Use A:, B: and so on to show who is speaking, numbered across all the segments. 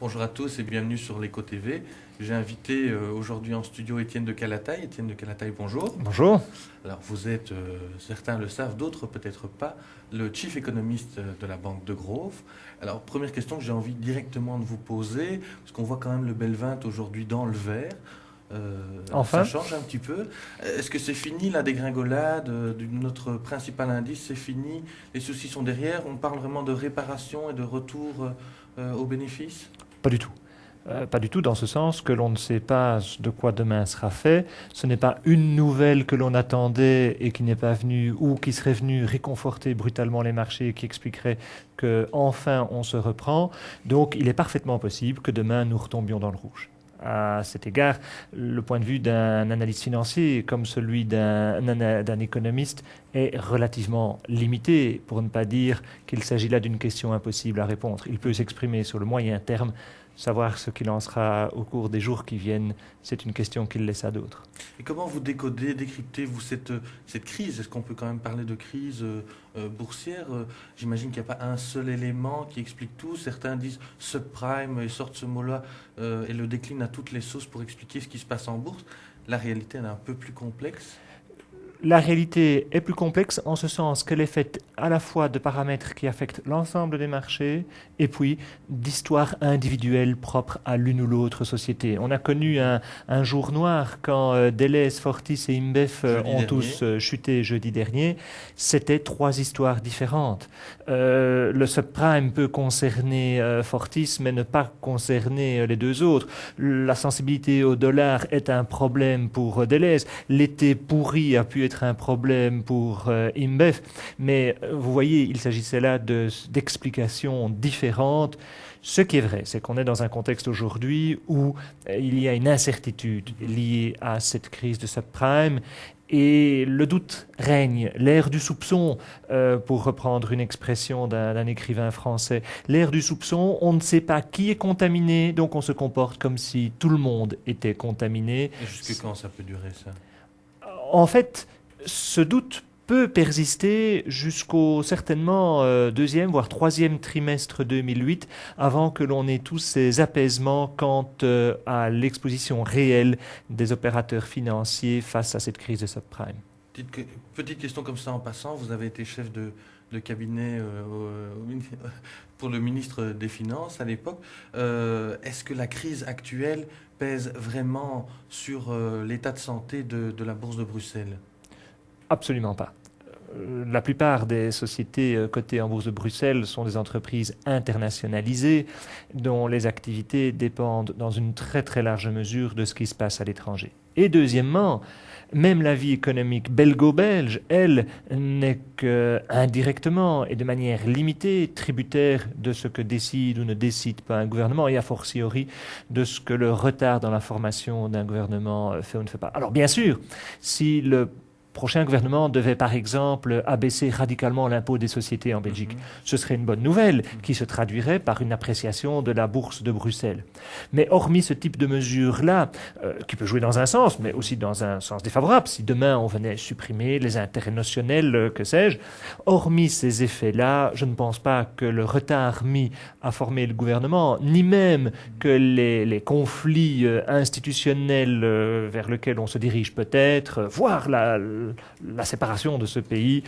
A: Bonjour à tous et bienvenue sur l'Éco TV. J'ai invité aujourd'hui en studio Étienne de Calataille. Étienne de Calataille, bonjour.
B: Bonjour.
A: Alors vous êtes, certains le savent, d'autres peut-être pas, le chief économiste de la Banque de Grove. Alors première question que j'ai envie directement de vous poser, parce qu'on voit quand même le Belvint aujourd'hui dans le vert.
B: Enfin.
A: Ça change un petit peu. Est-ce que c'est fini la dégringolade de notre principal indice? C'est fini, les soucis sont derrière. On parle vraiment de réparation et de retour aux bénéfices?
B: Pas du tout. Pas du tout dans ce sens que l'on ne sait pas de quoi demain sera fait. Ce n'est pas une nouvelle que l'on attendait et qui n'est pas venue ou qui serait venue réconforter brutalement les marchés et qui expliquerait qu'enfin on se reprend. Donc il est parfaitement possible que demain nous retombions dans le rouge. À cet égard, le point de vue d'un analyste financier comme celui d'un économiste est relativement limité, pour ne pas dire qu'il s'agit là d'une question impossible à répondre. Il peut s'exprimer sur le moyen terme. Savoir ce qu'il en sera au cours des jours qui viennent, c'est une question qu'il laisse à d'autres.
A: Et comment vous décodez, décryptez-vous cette crise? Est-ce qu'on peut quand même parler de crise boursière? J'imagine qu'il n'y a pas un seul élément qui explique tout. Certains disent subprime et sortent ce mot-là et le déclinent à toutes les sauces pour expliquer ce qui se passe en bourse. La réalité, elle est un peu plus complexe.
B: La réalité est plus complexe en ce sens qu'elle est faite à la fois de paramètres qui affectent l'ensemble des marchés et puis d'histoires individuelles propres à l'une ou l'autre société. On a connu un jour noir quand Delhaize, Fortis et InBev ont tous chuté jeudi dernier. C'était trois histoires différentes. Le subprime peut concerner Fortis mais ne pas concerner les deux autres. La sensibilité au dollar est un problème pour Delhaize. L'été pourri a pu être un problème pour InBev, mais vous voyez, il s'agissait là d'explications différentes. Ce qui est vrai, c'est qu'on est dans un contexte aujourd'hui où il y a une incertitude liée à cette crise de subprime et le doute règne, l'ère du soupçon, pour reprendre une expression d'un écrivain français, l'ère du soupçon, on ne sait pas qui est contaminé, donc on se comporte comme si tout le monde était contaminé.
A: Et jusque quand ça peut durer ça?
B: En fait, ce doute peut persister jusqu'au certainement deuxième, voire troisième trimestre 2008, avant que l'on ait tous ces apaisements quant à l'exposition réelle des opérateurs financiers face à cette crise de subprime.
A: Petite question comme ça en passant, vous avez été chef de cabinet pour le ministre des Finances à l'époque. Est-ce que la crise actuelle pèse vraiment sur l'état de santé de la Bourse de Bruxelles?
B: Absolument pas. La plupart des sociétés cotées en bourse de Bruxelles sont des entreprises internationalisées dont les activités dépendent dans une très très large mesure de ce qui se passe à l'étranger. Et deuxièmement, même la vie économique belgo-belge, elle, n'est qu'indirectement et de manière limitée tributaire de ce que décide ou ne décide pas un gouvernement et a fortiori de ce que le retard dans la formation d'un gouvernement fait ou ne fait pas. Alors bien sûr, si le prochain gouvernement devait par exemple abaisser radicalement l'impôt des sociétés en Belgique. Ce serait une bonne nouvelle qui se traduirait par une appréciation de la bourse de Bruxelles. Mais hormis ce type de mesure-là, qui peut jouer dans un sens, mais aussi dans un sens défavorable, si demain on venait supprimer les intérêts notionnels, que sais-je, hormis ces effets-là, je ne pense pas que le retard mis à former le gouvernement, ni même que les conflits institutionnels vers lesquels on se dirige peut-être, voire la séparation de ce pays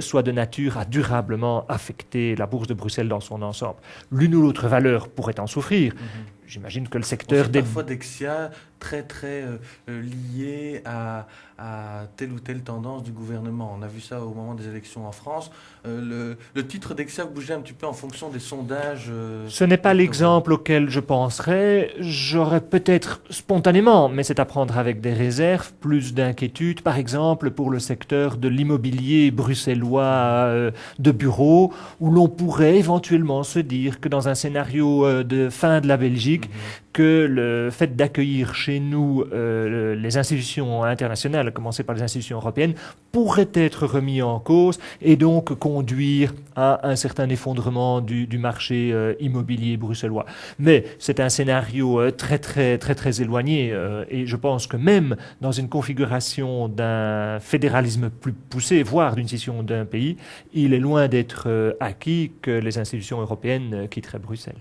B: soit de nature à durablement affecter la bourse de Bruxelles dans son ensemble. L'une ou l'autre valeur pourrait en souffrir. J'imagine que le secteur
A: des... parfois Dexia très lié à telle ou telle tendance du gouvernement. On a vu ça au moment des élections en France. Le titre Dexia bougeait un petit peu en fonction des sondages.
B: Ce n'est pas l'exemple auquel je penserais. J'aurais peut-être spontanément, mais c'est à prendre avec des réserves, plus d'inquiétude, par exemple pour le secteur de l'immobilier bruxellois de bureaux, où l'on pourrait éventuellement se dire que dans un scénario de fin de la Belgique, que le fait d'accueillir chez nous les institutions internationales, à commencer par les institutions européennes, pourrait être remis en cause et donc conduire à un certain effondrement du marché immobilier bruxellois. Mais c'est un scénario très éloigné et je pense que même dans une configuration d'un fédéralisme plus poussé, voire d'une scission d'un pays, il est loin d'être acquis que les institutions européennes quitteraient Bruxelles.